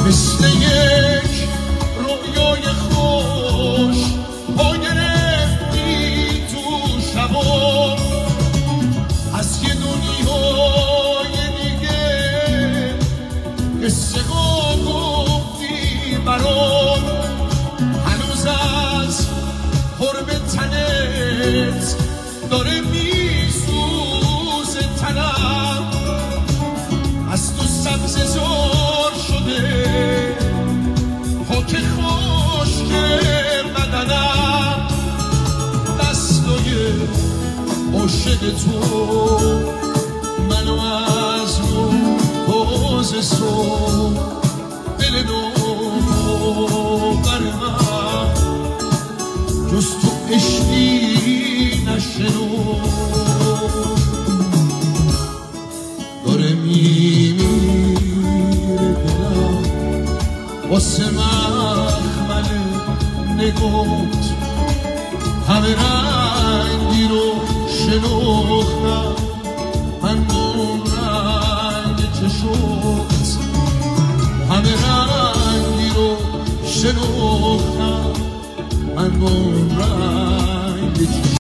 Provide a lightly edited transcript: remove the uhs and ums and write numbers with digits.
مثل یک رویای خوش پا گرفتی تو شبا از یه دنیای دیگه قصه گفتی برام هنوز از قرب تنت داره میسوزه تنم از تو سبز زار شده خاک خشک بدنم دستای عاشق تو منو از روز صبح دل نو بر من جز تو عشقی نشنو داره میمیره دلم واسه مخمل نگات همه رنگی رو شناختم من اون رنگ چشات همه رنگی رو شناختم من اون رنگ